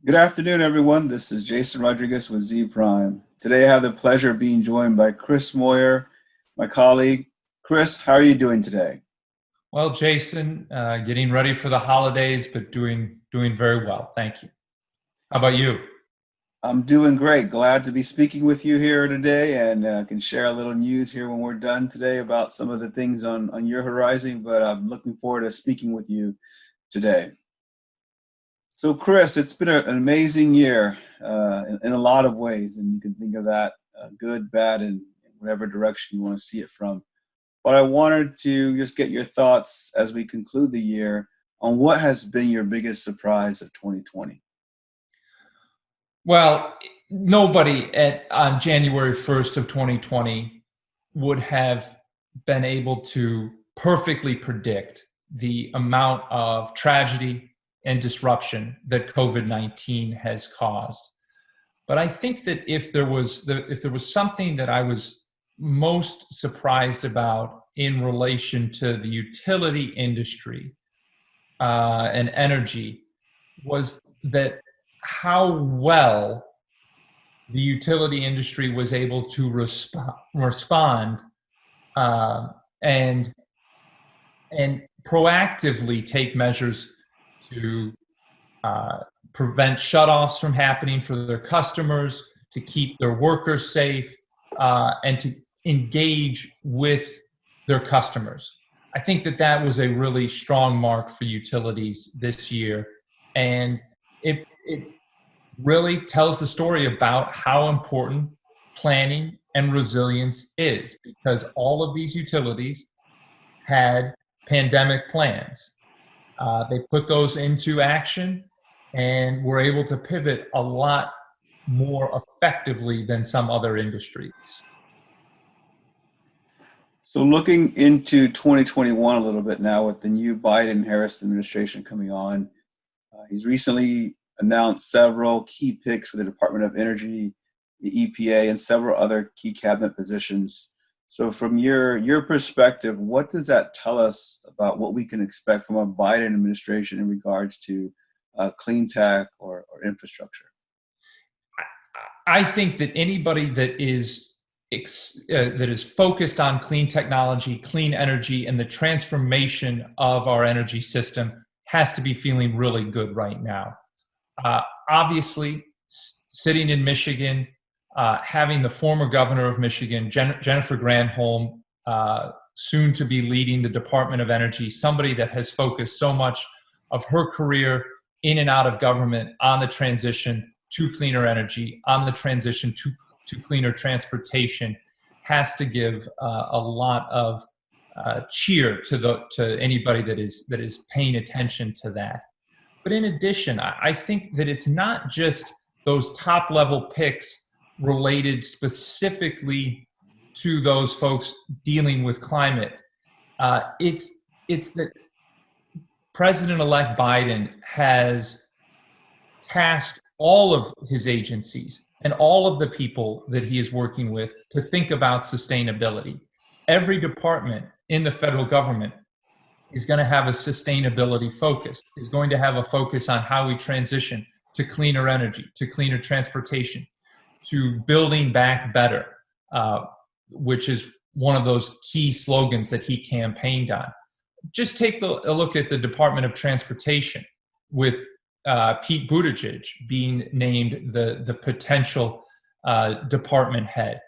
Good afternoon, everyone. This is Jason Rodriguez with Zpryme. Today, I have the pleasure of being joined by Chris Moyer, my colleague. Chris, how are you doing today? Well, Jason, getting ready for the holidays, but doing very well. Thank you. How about you? I'm doing great. Glad to be speaking with you here today and can share a little news here when we're done today about some of the things on your horizon, but I'm looking forward to speaking with you today. So, Chris, it's been an amazing year in a lot of ways, and you can think of that good, bad, and whatever direction you want to see it from. But I wanted to just get your thoughts as we conclude the year on what has been your biggest surprise of 2020. Well, nobody on January 1st of 2020 would have been able to perfectly predict the amount of tragedy and disruption that COVID-19 has caused. But I think that if there was something that I was most surprised about in relation to the utility industry and energy was that how well the utility industry was able to respond uh, and and proactively take measures to uh, prevent shutoffs from happening for their customers, to keep their workers safe, and to engage with their customers. I think that that was a really strong mark for utilities this year. And it really tells the story about how important planning and resilience is, because all of these utilities had pandemic plans. They put those into action and were able to pivot a lot more effectively than some other industries. So, looking into 2021 a little bit now with the new Biden-Harris administration coming on, he's recently announced several key picks for the Department of Energy, the EPA, and several other key cabinet positions. So, from your perspective, what does that tell us about what we can expect from a Biden administration in regards to clean tech or infrastructure? I think that anybody that is focused on clean technology, clean energy, and the transformation of our energy system has to be feeling really good right now. Obviously, sitting in Michigan, having the former governor of Michigan, Jennifer Granholm, soon to be leading the Department of Energy, somebody that has focused so much of her career in and out of government on the transition to cleaner energy, on the transition to cleaner transportation, has to give a lot of cheer to anybody that is paying attention to that. But in addition, I think that it's not just those top level picks related specifically to those folks dealing with climate. It's that President-elect Biden has tasked all of his agencies and all of the people that he is working with to think about sustainability. Every department in the federal government is going to have a sustainability focus, is going to have a focus on how we transition to cleaner energy, to cleaner transportation, to building back better, which is one of those key slogans that he campaigned on. Just take a look at the Department of Transportation with Pete Buttigieg being named the potential department head.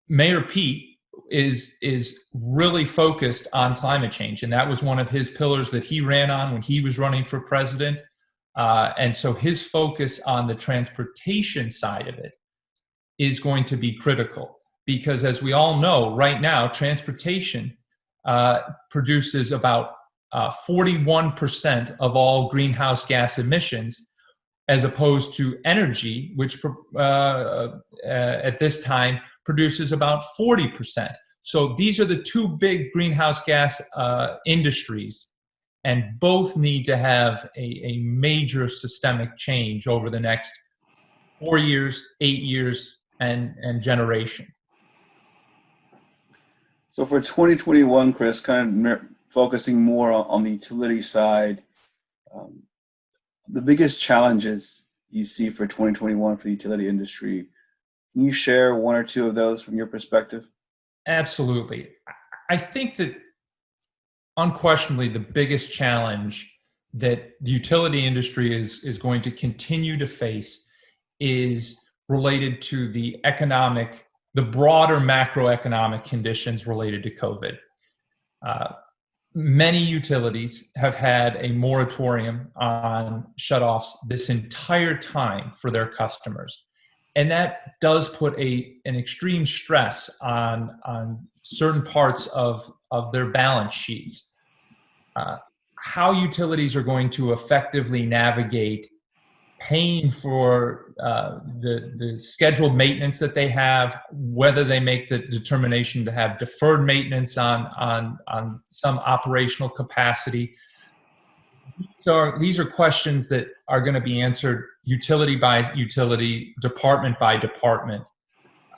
Mayor Pete is really focused on climate change, and that was one of his pillars that he ran on when he was running for president. And so his focus on the transportation side of it is going to be critical, because as we all know, right now, transportation produces about 41% of all greenhouse gas emissions, as opposed to energy, which at this time produces about 40%. So these are the two big greenhouse gas industries, and both need to have a major systemic change over the next 4 years, 8 years, and generation. So for 2021, Chris, kind of focusing more on the utility side, the biggest challenges you see for 2021 for the utility industry. Can you share one or two of those from your perspective? Absolutely. I think that unquestionably the biggest challenge that the utility industry is going to continue to face is related to the broader macroeconomic conditions related to COVID. Many utilities have had a moratorium on shutoffs this entire time for their customers. And that does put an extreme stress on certain parts of their balance sheets. How utilities are going to effectively navigate paying for the scheduled maintenance that they have, whether they make the determination to have deferred maintenance on some operational capacity. These are questions that are going to be answered utility by utility, department by department.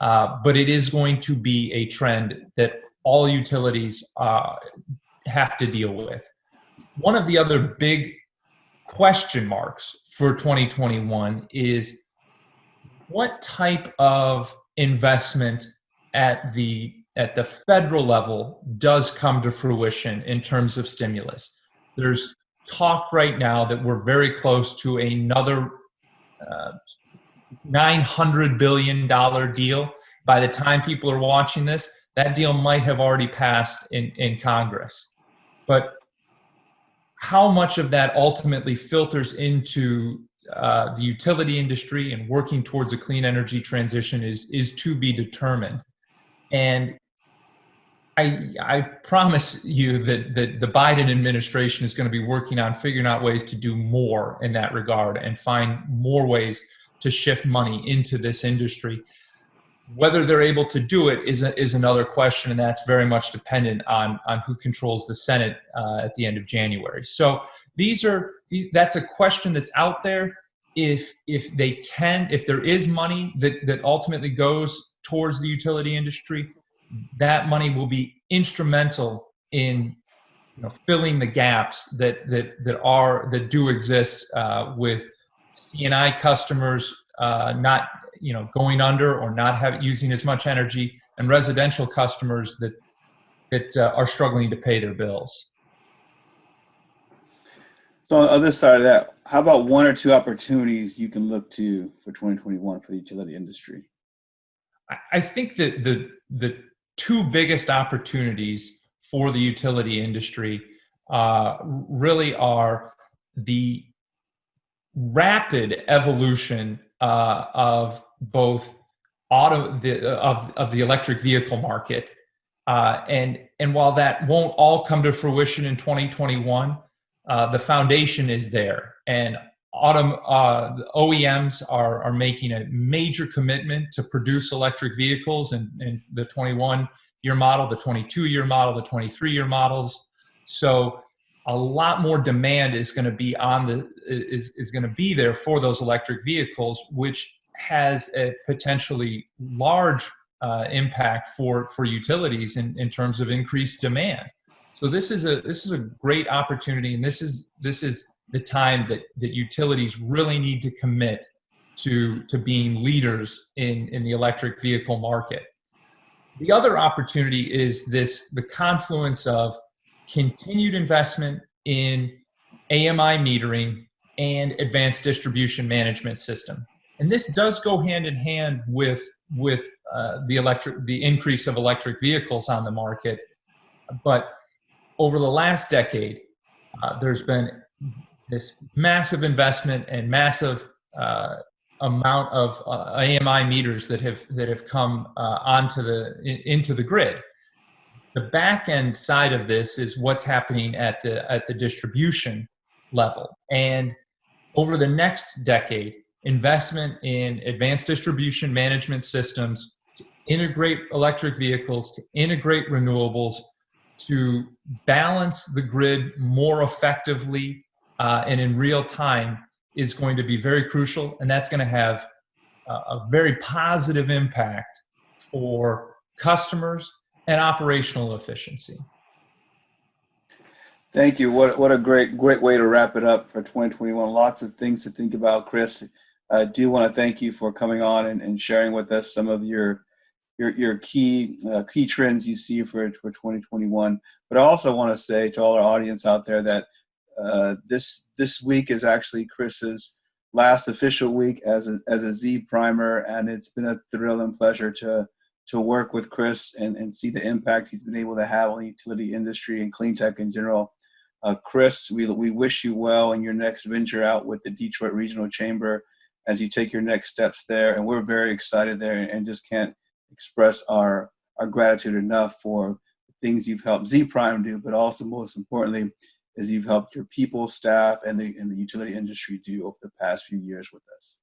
But it is going to be a trend that all utilities have to deal with. One of the other big question marks for 2021 is what type of investment at the federal level does come to fruition in terms of stimulus. There's talk right now that we're very close to another $900 billion deal. By the time people are watching this, that deal might have already passed in Congress. But how much of that ultimately filters into the utility industry and working towards a clean energy transition is to be determined. And I promise you that the Biden administration is going to be working on figuring out ways to do more in that regard and find more ways to shift money into this industry. Whether they're able to do it is another question, and that's very much dependent on who controls the Senate at the end of January. So that's a question that's out there. If there is money that ultimately goes towards the utility industry, that money will be instrumental in filling the gaps that do exist with C&I customers not going under or not using as much energy, and residential customers that are struggling to pay their bills. So on the other side of that, how about one or two opportunities you can look to for 2021 for the utility industry? I think that the two biggest opportunities for the utility industry really are the rapid evolution of both of the electric vehicle market, and while that won't all come to fruition in 2021, the foundation is there, and the OEMs are making a major commitment to produce electric vehicles in the 21-year model, the 22-year model, the 23-year models. So a lot more demand is going to be is going to be there for those electric vehicles, which has a potentially large impact for utilities in terms of increased demand. So this is a great opportunity, and this is the time that utilities really need to commit to being leaders in the electric vehicle market. The other opportunity is the confluence of continued investment in AMI metering and advanced distribution management system. And this does go hand in hand with the increase of electric vehicles on the market. But over the last decade, there's been this massive investment and massive amount of AMI meters that have come into the grid. The back end side of this is what's happening at the distribution level. And over the next decade, investment in advanced distribution management systems to integrate electric vehicles, to integrate renewables, to balance the grid more effectively and in real time is going to be very crucial. And that's going to have a very positive impact for customers and operational efficiency. Thank you. What a great way to wrap it up for 2021. Lots of things to think about, Chris. I do want to thank you for coming on and sharing with us some of your key trends you see for 2021. But I also want to say to all our audience out there that this week is actually Chris's last official week as a Z Primer, and it's been a thrill and pleasure to work with Chris and see the impact he's been able to have on the utility industry and clean tech in general. Chris, we wish you well in your next venture out with the Detroit Regional Chamber as you take your next steps there. And we're very excited there and just can't express our gratitude enough for the things you've helped Z Prime do, but also most importantly, is you've helped your people, staff, and the utility industry do over the past few years with us.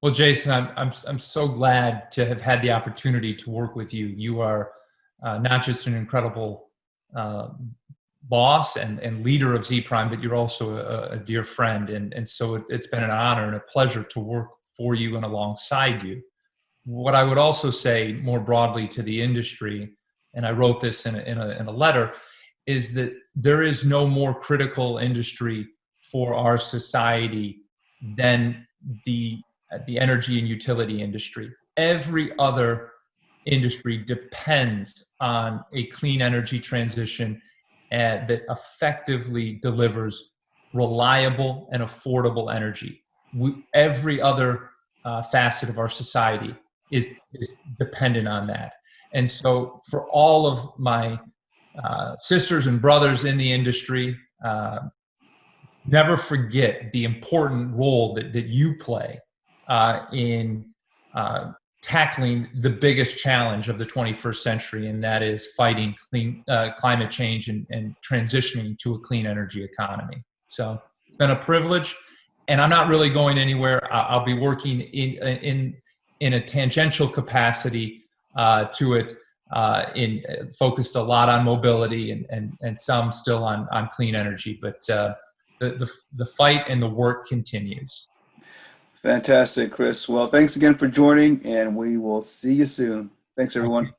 Well, Jason, I'm so glad to have had the opportunity to work with you. You are not just an incredible boss and leader of Z Prime, but you're also a dear friend. And so it's been an honor and a pleasure to work for you and alongside you. What I would also say more broadly to the industry, and I wrote this in a letter, is that there is no more critical industry for our society than the energy and utility industry. Every other industry depends on a clean energy transition that effectively delivers reliable and affordable energy. Every other facet of our society is dependent on that. And so for all of my sisters and brothers in the industry, never forget the important role that you play in tackling the biggest challenge of the 21st century, and that is fighting climate change and transitioning to a clean energy economy. So it's been a privilege, and I'm not really going anywhere. I'll be working in a tangential capacity to it, focused a lot on mobility and some still on clean energy, but the fight and the work continues. Fantastic, Chris. Well, thanks again for joining, and we will see you soon. Thanks, everyone.